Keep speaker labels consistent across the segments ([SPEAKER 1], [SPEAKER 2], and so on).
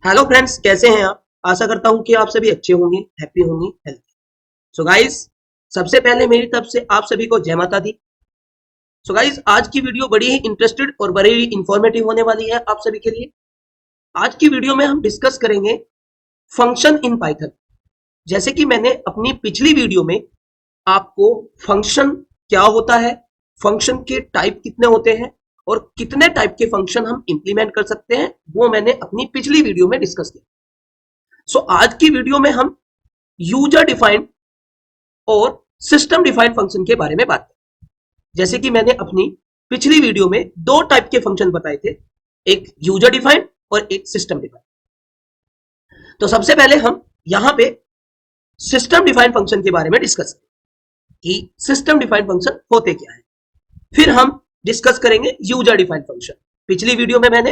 [SPEAKER 1] Hello friends, कैसे हैं आप। आशा करता हूं कि आप सभी अच्छे होंगे, हैप्पी होंगे, हेल्थी। सो गाइस, सबसे पहले मेरी तरफ से आप सभी को जय माता दी। सो गाइस, आज की वीडियो बड़ी ही इंटरेस्टेड और बड़ी ही इंफॉर्मेटिव होने वाली है आप सभी के लिए। आज की वीडियो में हम डिस्कस करेंगे फंक्शन इन पाइथन। जैसे कि मैंने अपनी पिछली वीडियो में आपको फंक्शन क्या होता है, फंक्शन के टाइप कितने होते हैं और कितने टाइप के फंक्शन हम इंप्लीमेंट कर सकते हैं, वो मैंने अपनी पिछली वीडियो में डिस्कस किया। सो आज की वीडियो में हम यूजर डिफाइंड और सिस्टम डिफाइंड फंक्शन के बारे में बात करें। जैसे कि मैंने अपनी पिछली वीडियो में दो टाइप के फंक्शन बताए थे, एक यूजर डिफाइंड और एक सिस्टम डिफाइंड। तो सबसे पहले हम यहां पे सिस्टम डिफाइंड फंक्शन के बारे में डिस्कस करें कि सिस्टम डिफाइंड फंक्शन होते क्या है। फिर हम डिस्कस करेंगे यूजर डिफाइंड फंक्शन। पिछली वीडियो में मैंने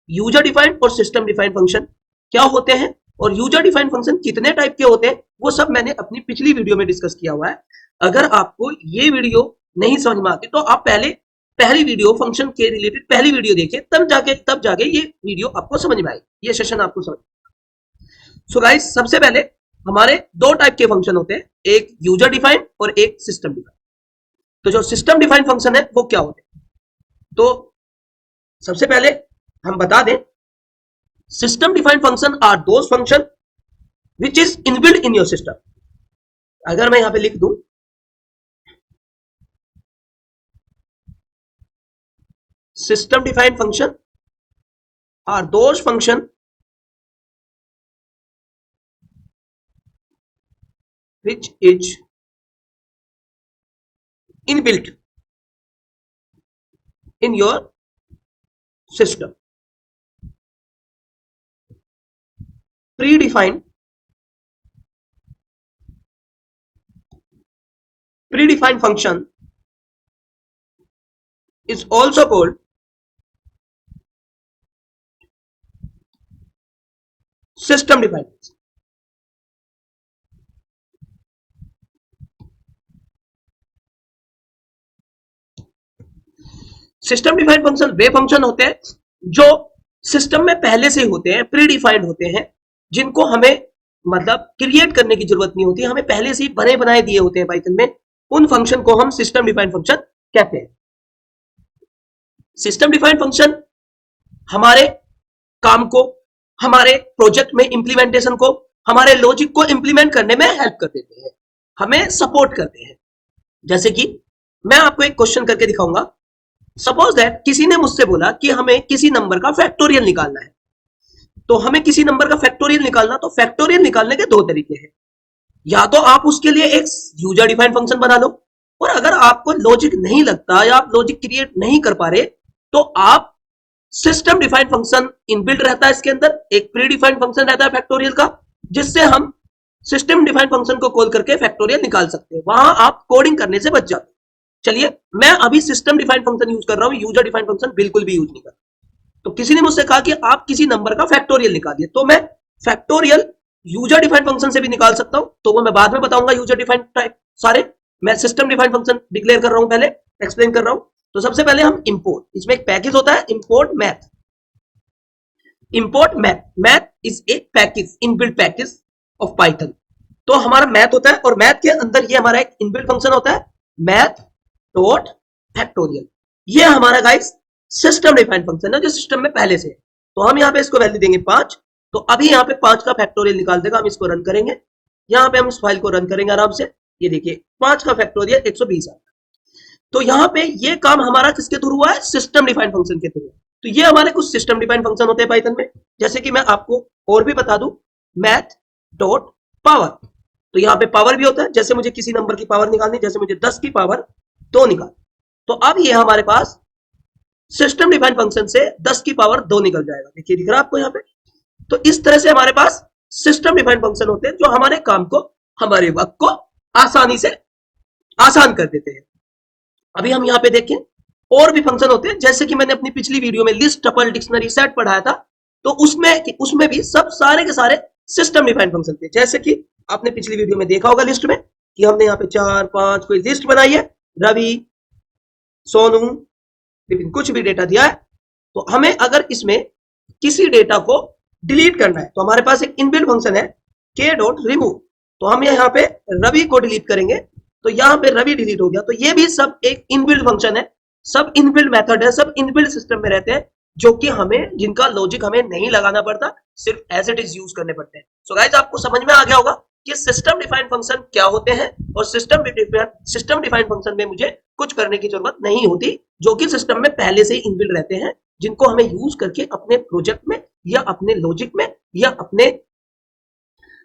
[SPEAKER 1] यूजर डिफाइंड और सिस्टम डिफाइंड फंक्शन क्या होते हैं और यूजर डिफाइंड फंक्शन कितने टाइप के होते हैं, वो सब मैंने अपनी पिछली वीडियो में डिस्कस किया हुआ है। अगर आपको ये वीडियो नहीं समझ में आती तो आप पहली वीडियो फंक्शन के रिलेटेड पहली वीडियो देखिए, तब जाके ये वीडियो आपको समझ में आएगी, ये सेशन आपको समझ। सो गाइस, सबसे पहले हमारे दो टाइप के फंक्शन होते हैं, एक यूजर डिफाइंड और एक सिस्टम डिफाइंड। तो जो सिस्टम डिफाइंड फंक्शन है वो क्या होते हैं, तो सबसे पहले हम बता दें, system defined function are those function which is inbuilt in your system. अगर मैं यहां पे लिख दूं, system defined function are those function which is inbuilt in your system. Predefined function is also called system defined function. System defined function वे function होते हैं जो सिस्टम में पहले से होते हैं, प्री डिफाइंड होते हैं, जिनको हमें मतलब क्रिएट करने की जरूरत नहीं होती, हमें पहले से ही बने बनाए दिए होते हैं पाइथन में। उन फंक्शन को हम सिस्टम डिफाइंड फंक्शन कहते हैं। सिस्टम डिफाइंड फंक्शन हमारे काम को, हमारे प्रोजेक्ट में इंप्लीमेंटेशन को, हमारे लॉजिक को इंप्लीमेंट करने में हेल्प कर देते हैं, हमें सपोर्ट करते हैं। जैसे कि मैं आपको एक क्वेश्चन करके दिखाऊंगा। सपोज दैट किसी ने मुझसे बोला कि हमें किसी नंबर का फैक्टोरियल निकालना है। तो हमें किसी नंबर का फैक्टोरियल निकालना, तो फैक्टोरियल निकालने के दो तरीके हैं। या तो आप उसके लिए एक यूजर डिफाइंड फंक्शन बना लो, और अगर आपको लॉजिक नहीं लगता या आप लॉजिक क्रिएट नहीं कर पा रहे, तो आप सिस्टम डिफाइंड फंक्शन इनबिल्ट रहता है इसके अंदर, एक प्री डिफाइंड फंक्शन रहता है फैक्टोरियल का, जिससे हम सिस्टम डिफाइंड फंक्शन को कॉल करके फैक्टोरियल निकाल सकते हैं। वहां आप कोडिंग करने से बच जाते हैं। चलिए, मैं अभी सिस्टम डिफाइंड फंक्शन यूज कर रहा हूं, यूजर डिफाइंड फंक्शन बिल्कुल भी यूज नहीं कर रहा। तो किसी ने मुझसे कहा कि आप किसी नंबर का फैक्टोरियल निकालिए, तो मैं फैक्टोरियल यूजर डिफाइंड फंक्शन से भी निकाल सकता हूं, तो वो मैं बाद में बताऊंगा। यूजर डिफाइंड टाइप सारे, मैं सिस्टम डिफाइंड फंक्शन डिक्लेयर कर रहा हूं, पहले एक्सप्लेन कर रहा हूं। तो सबसे पहले हम इंपोर्ट, इसमें एक पैकेज होता है import math. Import math, math is a package, inbuilt package of Python. तो हमारा मैथ होता है, और मैथ के अंदर ये हमारा एक इनबिल्ट फंक्शन होता है, मैथ डॉट फैक्टोरियल। ये हमारा गाइस सिस्टम डिफाइंड फंक्शन है, जो सिस्टम में पहले से है। तो हम यहाँ पे इसको वैल्यू देंगे 5। तो अभी यहाँ पे 5 का फैक्टोरियल निकाल देगा। हम इसको रन करेंगे, यहाँ पे हम इस फाइल को रन करेंगे आराम से। ये देखिए 5 का फैक्टोरियल 120 आता है। तो यहाँ पे ये काम हमारा किसके थ्रू हुआ है, सिस्टम डिफाइंड फंक्शन के थ्रू। तो ये हमारे कुछ सिस्टम डिफाइंड फंक्शन होते हैं पाइथन में। जैसे कि मैं आपको और भी बता दूं, मैथ डॉट पावर। तो यहाँ पे पावर भी होता है, जैसे मुझे किसी नंबर की पावर निकालनी, जैसे मुझे 10 की पावर 2 निकाल, तो अब ये हमारे पास सिस्टम डिफाइंड फंक्शन से 10 की पावर 2 निकल जाएगा। देखिए दिख रहा है आपको यहाँ पे। तो इस तरह से हमारे पास सिस्टम डिफाइंड फंक्शन होते हैं, जो हमारे काम को, हमारे वर्क को आसानी से आसान कर देते हैं। अभी हम यहाँ पे देखें, और भी फंक्शन होते हैं, जैसे कि मैंने अपनी पिछली वीडियो में लिस्ट, टपल, डिक्शनरी, सेट पढ़ाया था। तो उसमें भी सब सारे के सारे सिस्टम डिफाइंड फंक्शन थे। जैसे कि आपने पिछली वीडियो में देखा होगा लिस्ट में, कि हमने यहाँ पे 4, 5 कोई लिस्ट बनाई है, रवि, सोनू, विपिन, कुछ भी डेटा दिया है। तो हमें अगर इसमें किसी डेटा को डिलीट करना है तो हमारे पास एक इनबिल्ट फंक्शन है के डॉट रिमूव। तो हम यहाँ पे रवि को डिलीट करेंगे तो यहाँ पे रवि डिलीट हो गया। तो ये भी सब एक इनबिल्ट फंक्शन है, सब इनबिल्ट मेथड है, सब इनबिल्ट सिस्टम में रहते हैं, जो कि हमें जिनका लॉजिक हमें नहीं लगाना पड़ता, सिर्फ एज इट इज यूज करने पड़ते हैं। सो गाइस आपको समझ में आ गया होगा कि सिस्टम डिफाइंड फंक्शन क्या होते हैं, और सिस्टम डिफाइंड फंक्शन में मुझे कुछ करने की जरूरत नहीं होती, जो कि सिस्टम में पहले से ही इनबिल्ट रहते हैं, जिनको हमें यूज करके अपने प्रोजेक्ट में या अपने लॉजिक में या अपने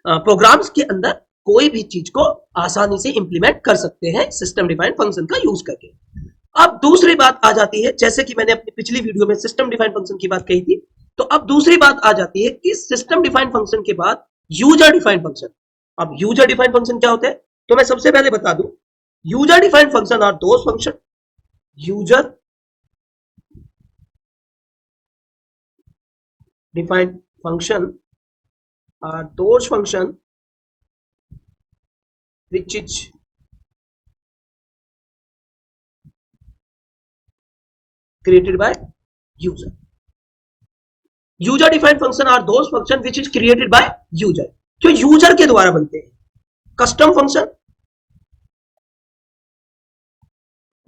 [SPEAKER 1] प्रोग्राम्स के अंदर कोई भी चीज को आसानी से इंप्लीमेंट कर सकते हैं सिस्टम डिफाइंड फंक्शन का यूज करके। अब दूसरी बात आ जाती है, जैसे कि मैंने अपनी पिछली वीडियो में सिस्टम डिफाइंड फंक्शन की बात कही थी, तो अब दूसरी बात आ जाती है कि सिस्टम डिफाइंड फंक्शन के बाद यूजर डिफाइंड फंक्शन। अब यूजर डिफाइंड फंक्शन क्या होते हैं, तो मैं सबसे पहले बता दूं, user defined function are those function, user defined function are those function which is created by user. User defined function are those function which is created by user, जो यूजर के द्वारा बनते हैं. Custom function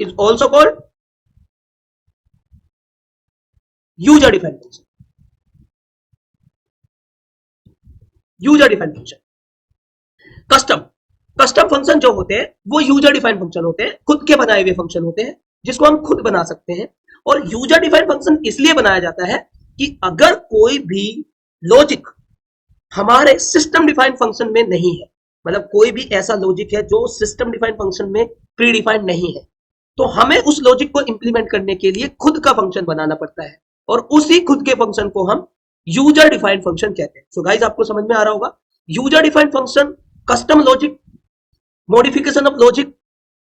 [SPEAKER 1] is also called user defined function. User defined function, custom function जो होते हैं वो user defined function होते हैं, खुद के बनाए हुए फंक्शन होते हैं जिसको हम खुद बना सकते हैं। और यूजर डिफाइंड फंक्शन इसलिए बनाया जाता है कि अगर कोई भी लॉजिक हमारे सिस्टम डिफाइंड फंक्शन में नहीं है, मतलब कोई भी ऐसा लॉजिक है जो सिस्टम डिफाइंड फंक्शन में प्री डिफाइंड नहीं है, तो हमें उस लॉजिक को इंप्लीमेंट करने के लिए खुद का फंक्शन बनाना पड़ता है, और उसी खुद के फंक्शन को हम यूजर डिफाइंड फंक्शन कहते हैं। सो गाइस आपको समझ में आ रहा होगा, user defined function custom logic, modification of logic,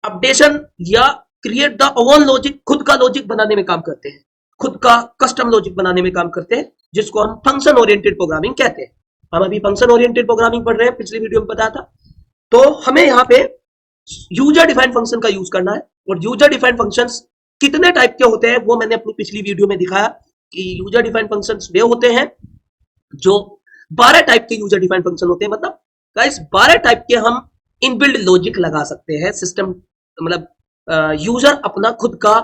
[SPEAKER 1] updation या क्रिएट द ओन लॉजिक, खुद का लॉजिक बनाने में काम करते हैं, खुद का कस्टम लॉजिक बनाने में काम करते हैं, जिसको हम फंक्शन ओरिएंटेड प्रोग्रामिंग कहते हैं। हम अभी फंक्शन ओरिएंटेड प्रोग्रामिंग पढ़ रहे हैं, पिछली वीडियो में बताया था। तो हमें यहाँ पे यूजर डिफाइंड फंक्शन का यूज करना है, और यूजर डिफाइंड फंक्शंस कितने टाइप के होते हैं वो मैंने अपनी पिछली वीडियो में दिखाया कि यूजर डिफाइंड फंक्शंस वे होते हैं जो 12 टाइप के यूजर डिफाइंड फंक्शन होते हैं। मतलब गाइस 12 टाइप के हम इनबिल्ड लॉजिक लगा सकते हैं सिस्टम, मतलब यूजर अपना खुद का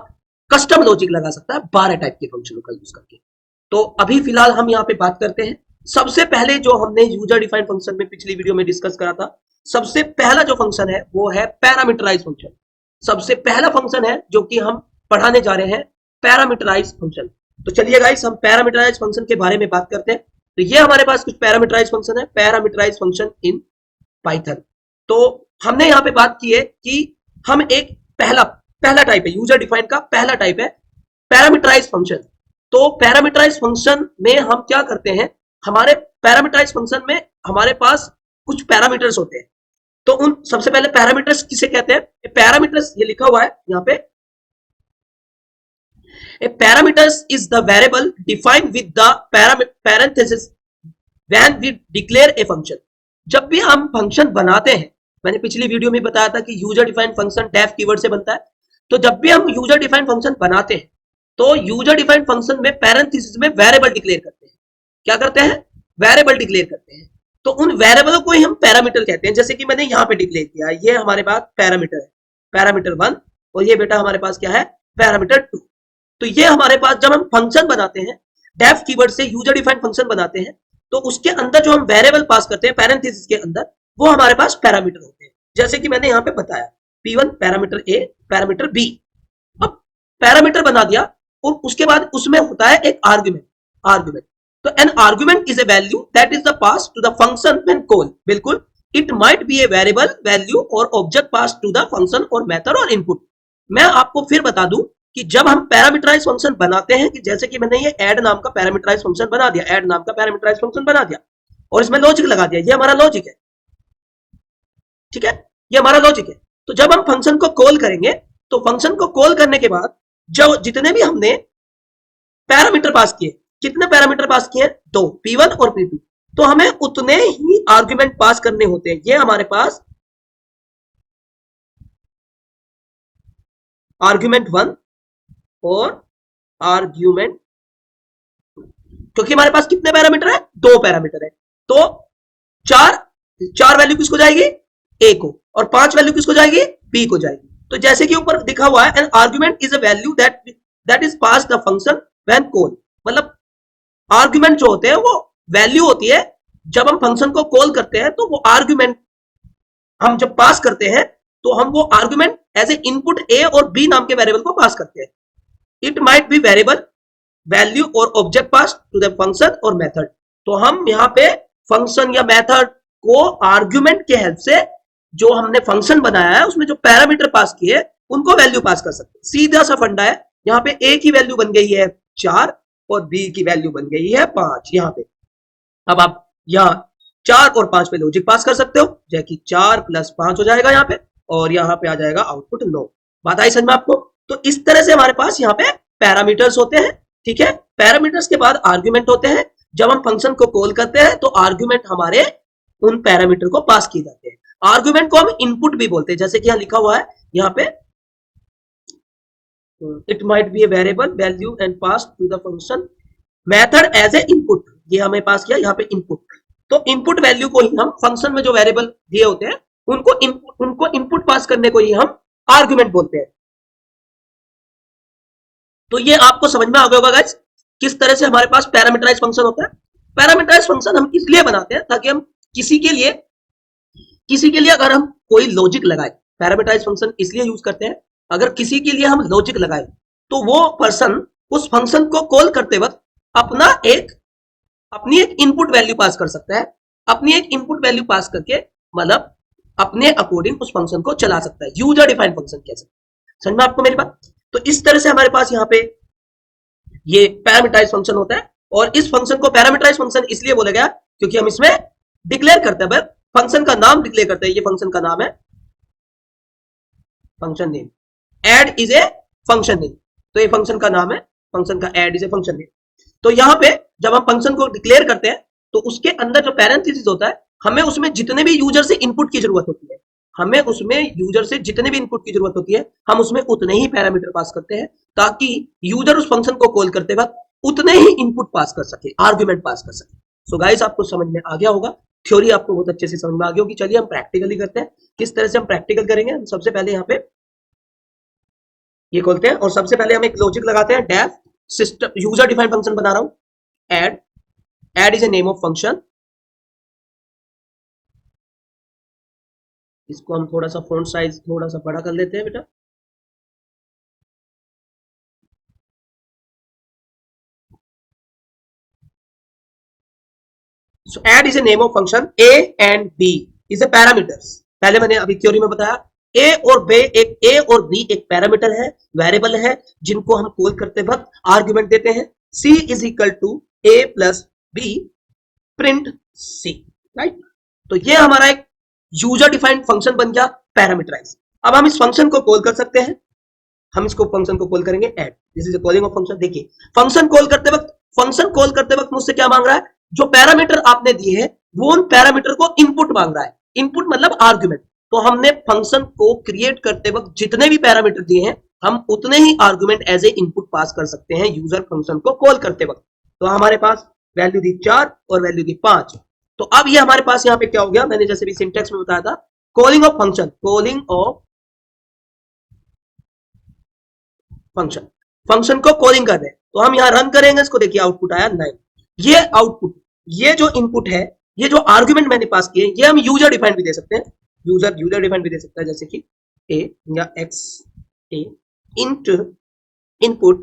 [SPEAKER 1] कस्टम लॉजिक लगा सकता है 12 टाइप के फंक्शनों का यूज करके। तो अभी फिलहाल हम यहाँ पे बात करते हैं, सबसे पहले जो हमने यूजर डिफाइंड फंक्शन में पिछली वीडियो में डिस्कस करा था, सबसे पहला जो फंक्शन है वो है पैरामीटराइज फंक्शन। सबसे पहला फंक्शन है जो कि हम पढ़ाने जा रहे हैं, पैरामीटराइज फंक्शन। तो चलिए गाइस हम पैरामीटराइज फंक्शन के बारे में बात करते हैं। तो ये हमारे पास कुछ पैरामीटराइज फंक्शन है, पैरामीटराइज फंक्शन इन पाइथन। तो हमने यहाँ पे बात की है कि हम एक पहला टाइप है यूजर डिफाइंड का, पहला टाइप है पैरामीटराइज फंक्शन। तो पैरामीटराइज फंक्शन में हम क्या करते हैं, हमारे पैरामीटराइज फंक्शन में हमारे पास कुछ पैरामीटर्स होते हैं। तो उन सबसे पहले पैरामीटर्स किसे कहते हैं, पैरामीटर्स ये लिखा हुआ है यहाँ पे, a parameters is the variable defined with the parenthesis when we declare a function। जब भी हम फंक्शन बनाते हैं, मैंने पिछली वीडियो में बताया था कि user defined function def keyword से बनता है। तो जब भी हम यूजर डिफाइंड फंक्शन बनाते हैं तो यूजर डिफाइंड फंक्शन में पैरेंथेसिस में वेरिएबल डिक्लेयर करते हैं। क्या करते हैं, वेरिएबल डिक्लेयर करते हैं। तो उन वेरिएबलों को ही हम पैरामीटर कहते हैं। जैसे कि मैंने यहाँ पे डिक्लेयर किया, ये हमारे पास पैरामीटर है, पैरामीटर 1, और ये बेटा हमारे पास क्या है, पैरामीटर 2। तो ये हमारे पास जब हम फंक्शन बनाते हैं, डेफ कीवर्ड से यूजर डिफाइंड फंक्शन बनाते हैं, तो उसके अंदर जो हम वेरिएबल पास करते हैं पैरेंथेसिस के अंदर, वो हमारे पास पैरामीटर होते हैं। जैसे कि मैंने यहाँ पे बताया P1 parameter A, parameter B। अब पैरामीटर बना दिया और उसके बाद उसमें होता है एक आर्गुमेंट। तो an argument is a value that is the pass to the function when call. बिल्कुल, it might be a variable value और object pass to the function और मेथड और इनपुट। मैं आपको फिर बता दूं कि जब हम पैरामीटराइज फंक्शन बनाते हैं, कि जैसे कि मैंने ये ऐड नाम का पैरामीटराइज फंक्शन बना दिया, ऐड नाम का पैरामीटराइज फंक्शन बना दिया और इसमें लॉजिक लगा दिया, ये हमारा लॉजिक है, ठीक है, ये हमारा लॉजिक है। तो जब हम फंक्शन को कॉल करेंगे, तो फंक्शन को कॉल करने के बाद जो जितने भी हमने पैरामीटर पास किए, कितने पैरामीटर पास किए, 2, P1 और P2, तो हमें उतने ही आर्ग्यूमेंट पास करने होते हैं। ये हमारे पास आर्ग्यूमेंट 1 और आर्ग्यूमेंट क्योंकि हमारे पास कितने पैरामीटर है, 2 पैरामीटर है। तो 4 वैल्यू किसको जाएगी, ए को, और 5 वैल्यू किसको जाएगी, बी को जाएगी। तो जैसे कि ऊपर लिखा हुआ है, an argument is a value that is pass the function when call, मतलब आर्गुमेंट जो होते हैं वो वैल्यू होती है जब हम फंक्शन को कॉल करते हैं। तो वो आर्गुमेंट हम जब पास करते हैं तो हम वो argument as a input A और बी नाम के वेरिएबल को पास करते हैं। It might be variable, value और object pass to the function और मेथड। तो हम यहाँ पे फंक्शन या मेथड को आर्गुमेंट के हेल्प से जो हमने फंक्शन बनाया है उसमें जो पैरामीटर पास किए उनको वैल्यू पास कर सकते हैं। सीधा सा फंडा है। यहाँ पे ए की वैल्यू बन गई है 4 और बी की वैल्यू बन गई है 5 यहाँ पे। अब आप यहाँ 4 और 5 पे लॉजिक पास कर सकते हो, जैसे कि 4 + 5 हो जाएगा यहाँ पे, और यहाँ पे आ जाएगा आउटपुट 9। बात आई समझ में आपको? तो इस तरह से हमारे पास यहाँ पे पैरामीटर्स होते हैं, ठीक है। पैरामीटर्स के बाद आर्ग्यूमेंट होते हैं। जब हम फंक्शन को कॉल करते हैं तो आर्ग्यूमेंट हमारे उन पैरामीटर को पास किए जाते हैं। आर्ग्यूमेंट को हम इनपुट भी बोलते हैं, जैसे कि यहाँ लिखा हुआ है यहाँ पे, it might be a variable value and pass to the function method as a input. ये हमें पास किया यहाँ पे इनपुट। तो इनपुट वैल्यू को ही हम फंक्शन में जो वेरिएबल दिए होते हैं उनको इनपुट पास करने को ही हम आर्ग्यूमेंट बोलते हैं। तो ये आपको समझ में आ गया होगा गाइस, किस तरह से हमारे पास पैरामीटराइज फंक्शन होता है। पैरामीटराइज फंक्शन हम इसलिए बनाते हैं ताकि हम किसी के लिए अगर हम कोई लॉजिक लगाए, पैरामीटराइज फंक्शन इसलिए यूज करते हैं, अगर किसी के लिए हम लॉजिक लगाए तो वो पर्सन उस फंक्शन को कॉल करते वक्त अपनी एक इनपुट वैल्यू पास कर सकता है। अपनी एक इनपुट वैल्यू पास करके मतलब अपने अकॉर्डिंग उस फंक्शन को चला सकता है। यूजर डिफाइंड फंक्शन कह सकते हैं। समझ में आपको मेरी बात? तो इस तरह से हमारे पास यहाँ पे ये पैरामीटराइज फंक्शन होता है। और इस फंक्शन को पैरामीटराइज फंक्शन इसलिए बोला गया क्योंकि हम इसमें डिक्लेयर करते हैं, फंक्शन का नाम डिक्लेयर करते हैं। ये फंक्शन का नाम है function name. Add is a function name. तो ये फंक्शन का नाम है, फंक्शन का add is a function name. तो यहाँ पे जब हम फंक्शन को डिक्लेयर करते हैं तो उसके अंदर जो पैरेंथेसिस होता है, हमें उसमें जितने भी यूजर से इनपुट की जरूरत होती है, हमें उसमें यूजर से जितने भी इनपुट की जरूरत होती है, हम उसमें उतने ही पैरामीटर पास करते हैं ताकि यूजर उस फंक्शन को कॉल करते वक्त उतने ही इनपुट पास कर सके, आर्गुमेंट पास कर सके। सो गाइस, आपको समझ में आ गया होगा, थ्योरी आपको बहुत अच्छे से समझ में आ गई होगी। चलिए हम प्रैक्टिकली करते हैं। किस तरह से हम प्रैक्टिकल करेंगे? हम सबसे पहले यहाँ पे ये खोलते हैं और सबसे पहले हम एक लॉजिक लगाते हैं। Def system user defined function बना रहा हूं। Add is a name of function. इसको हम थोड़ा सा फॉन्ट साइज थोड़ा सा बड़ा कर लेते हैं बेटा। So add is a name of function a and b is a parameters। पहले मैंने अभी थ्योरी में बताया a और b एक पैरामीटर है, वेरिएबल है, जिनको हम कॉल करते वक्त आर्गुमेंट देते हैं। c is equal to a plus b print c, right. तो ये हमारा एक यूजर डिफाइंड फंक्शन बन गया पैरामीटराइज। अब हम इस फंक्शन को कॉल कर सकते हैं। हम इसको फंक्शन को कॉल करेंगे add. This is a calling of function. देखिए फंक्शन कॉल करते वक्त मुझसे क्या मांग रहा है? जो पैरामीटर आपने दिए हैं वो उन पैरामीटर को इनपुट मांग रहा है। इनपुट मतलब आर्गुमेंट। तो हमने फंक्शन को क्रिएट करते वक्त जितने भी पैरामीटर दिए हैं हम उतने ही आर्गुमेंट एज ए इनपुट पास कर सकते हैं यूजर फंक्शन को कॉल करते वक्त। तो हमारे पास वैल्यू दी 4 और वैल्यू दी 5। तो अब ये हमारे पास यहाँ पे क्या हो गया? मैंने जैसे भी सिंटेक्स में बताया था, कॉलिंग ऑफ फंक्शन, फंक्शन को कॉलिंग कर रहे हैं। तो हम यहाँ रन करेंगे इसको। देखिए आउटपुट आया 9। ये आउटपुट, ये जो इनपुट है, ये जो आर्गुमेंट मैंने पास किए, ये हम यूजर डिफाइंड भी दे सकते हैं। यूजर डिफाइंड भी दे सकता है, जैसे कि a या x a int input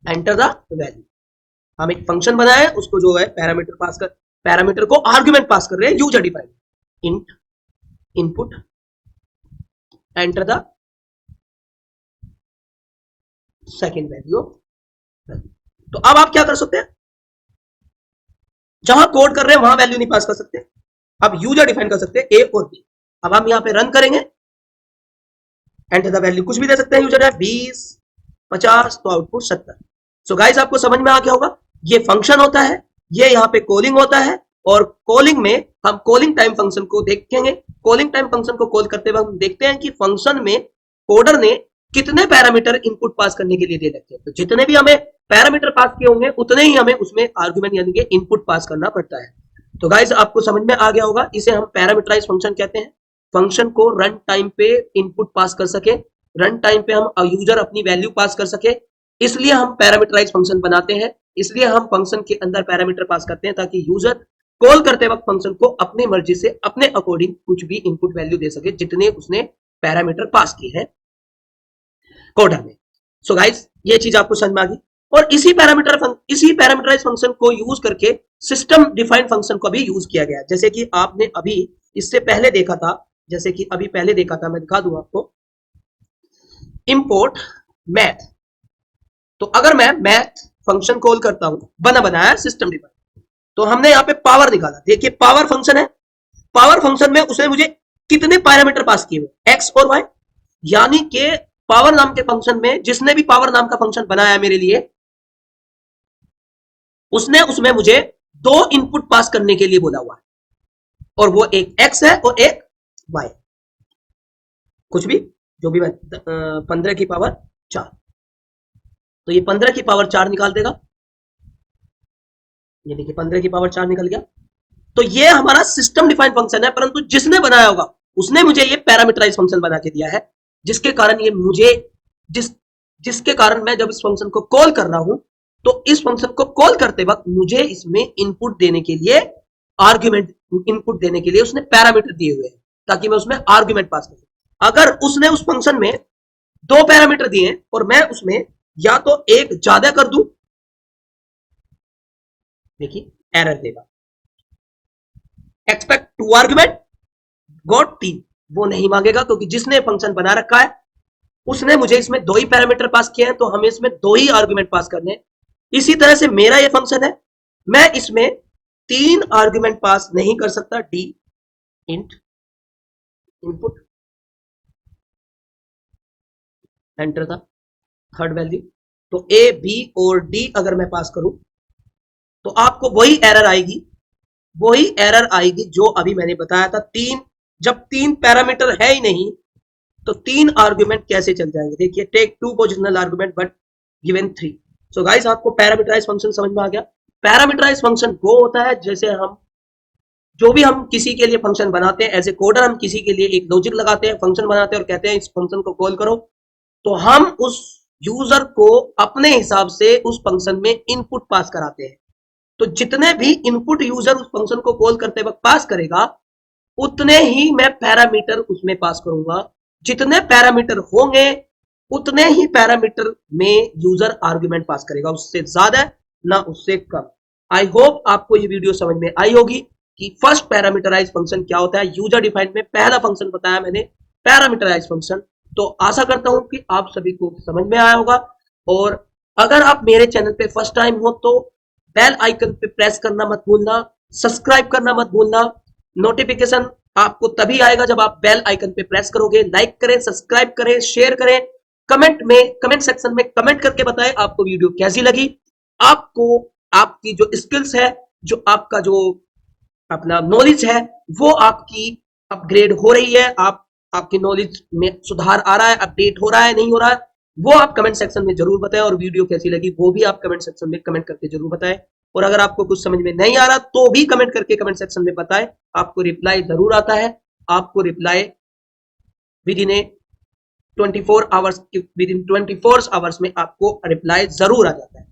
[SPEAKER 1] enter the value. हम एक फंक्शन बनाए, उसको जो है पैरामीटर को आर्गुमेंट पास कर रहे हैं, user defined. Int input enter the second value. तो अब आप क्या कर सकते हैं? जहां कोड कर रहे हैं वहां वैल्यू नहीं पास कर सकते, अब यूजर डिफाइन कर सकते हैं ए और बी। अब हम यहां पे रन करेंगे, एंटर द वैल्यू कुछ भी दे सकते हैं यूजर है, 20 50, तो आउटपुट 70। सो गाइस, आपको समझ में आ गया होगा, ये फंक्शन होता है, ये यहाँ पे कॉलिंग होता है। और कॉलिंग में हम कॉलिंग टाइम फंक्शन को देखेंगे। कॉलिंग टाइम फंक्शन को कॉल करते हुए हम देखते हैं कि फंक्शन में कोडर ने कितने पैरामीटर इनपुट पास करने के लिए दे रखे हैं। तो जितने भी हमें पैरामीटर पास किए होंगे उतने ही हमें उसमें आर्गुमेंट यानी कि इनपुट पास करना पड़ता है। तो गाइस आपको समझ में आ गया होगा, इसे हम पैरामीटराइज फंक्शन कहते हैं। फंक्शन को रन टाइम पे इनपुट पास कर सके, रन टाइम पे हम यूजर अपनी वैल्यू पास कर सके, इसलिए हम पैरामीटराइज फंक्शन बनाते हैं। इसलिए हम फंक्शन के अंदर पैरामीटर पास करते हैं ताकि यूजर कॉल करते वक्त फंक्शन को अपनी मर्जी से अपने अकॉर्डिंग कुछ भी इनपुट वैल्यू दे सके जितने उसने पैरामीटर पास की है कोडर में। सो गाइस ये चीज आपको समझ में आ गई। और इसी पैरामीटराइज फंक्शन को यूज करके सिस्टम डिफाइंड फंक्शन को भी यूज किया गया, जैसे कि आपने अभी इससे पहले देखा था, जैसे कि अभी पहले देखा था, मैं दिखा दूं आपको, इंपोर्ट मैथ। तो अगर मैं मैथ फंक्शन कॉल करता हूं, बनाया सिस्टम डिफाइंड, तो हमने यहां पे पावर निकाला। देखिए पावर फंक्शन है, पावर फंक्शन में उसने मुझे कितने पैरामीटर पास किए हुए, एक्स और वाई, यानी कि पावर नाम के फंक्शन में जिसने भी पावर नाम का फंक्शन बनाया मेरे लिए, उसने उसमें मुझे दो इनपुट पास करने के लिए बोला हुआ है, और वो एक एक्स है और एक वाई, कुछ भी जो भी, 15 की पावर 4, तो ये 15 की पावर 4 निकाल देगा। ये देखिए 15 की पावर 4 निकल गया। तो ये हमारा सिस्टम डिफाइंड फंक्शन है, परंतु जिसने बनाया होगा उसने मुझे ये पैरामीटराइज फंक्शन बना के दिया है, जिसके कारण ये मुझे जिसके कारण मैं जब इस फंक्शन को कॉल कर रहा हूं, तो इस फंक्शन को कॉल करते वक्त मुझे इसमें इनपुट देने के लिए, आर्ग्यूमेंट इनपुट देने के लिए उसने पैरामीटर दिए हुए हैं ताकि मैं उसमें आर्ग्यूमेंट पास करूं। अगर उसने उस फंक्शन में दो पैरामीटर दिए और मैं उसमें या तो एक ज्यादा कर दूं, देखिए एरर देगा, एक्सपेक्ट टू आर्ग्यूमेंट गॉट 3, वो नहीं मांगेगा क्योंकि जिसने फंक्शन बना रखा है उसने मुझे इसमें दो ही पैरामीटर पास किए हैं, तो हमें इसमें दो ही आर्ग्यूमेंट पास करने हैं। इसी तरह से मेरा ये फंक्शन है, मैं इसमें 3 आर्ग्यूमेंट पास नहीं कर सकता। डी इंट इनपुट, एंटर था थर्ड वैल्यू, तो ए बी और डी अगर मैं पास करूं तो आपको वही एरर आएगी जो अभी मैंने बताया था। जब 3 पैरामीटर है ही नहीं तो 3 आर्ग्यूमेंट कैसे चल जाएंगे। देखिए take 2 positional argument but given 3। So guys आपको पैरामीटराइज फंक्शन समझ में आ गया। पैरामीटराइज फंक्शन वो होता है जैसे हम किसी के लिए फंक्शन बनाते हैं, एज ए कोडर हम किसी के लिए एक लॉजिक लगाते हैं, फंक्शन बनाते हैं और कहते हैं इस फंक्शन को कॉल करो, तो हम उस यूजर को अपने हिसाब से उस फंक्शन में इनपुट पास कराते हैं। तो जितने भी इनपुट यूजर उस फंक्शन को कॉल करते वक्त पास करेगा उतने ही मैं पैरामीटर उसमें पास करूंगा। जितने पैरामीटर होंगे उतने ही पैरामीटर में यूजर आर्गुमेंट पास करेगा, उससे ज्यादा ना उससे कम। आई होप आपको ये वीडियो समझ में आई होगी कि फर्स्ट पैरामीटराइज फंक्शन क्या होता है। यूजर डिफाइंड में पहला फंक्शन बताया मैंने पैरामीटराइज फंक्शन। तो आशा करता हूं कि आप सभी को समझ में आया होगा, और अगर आप मेरे चैनल पे फर्स्ट टाइम हो तो बेल आइकन पे प्रेस करना मत भूलना, सब्सक्राइब करना मत भूलना। नोटिफिकेशन आपको तभी आएगा जब आप बेल आइकन पे प्रेस करोगे। लाइक करें, सब्सक्राइब करें, शेयर करें, कमेंट सेक्शन में कमेंट करके बताएं आपको वीडियो कैसी लगी। आपको आपकी जो स्किल्स है, जो आपका जो अपना नॉलेज है, वो आपकी अपग्रेड हो रही है, आपकी नॉलेज में सुधार आ रहा है, अपडेट हो रहा है, नहीं हो रहा है, वो आप कमेंट सेक्शन में जरूर बताएं। और वीडियो कैसी लगी वो भी आप कमेंट सेक्शन में कमेंट करके जरूर बताएं। और अगर आपको कुछ समझ में नहीं आ रहा तो भी कमेंट करके कमेंट सेक्शन में बताएं, आपको रिप्लाई जरूर आता है। आपको रिप्लाई विद इन 24 आवर्स में आपको रिप्लाई जरूर आ जाता है।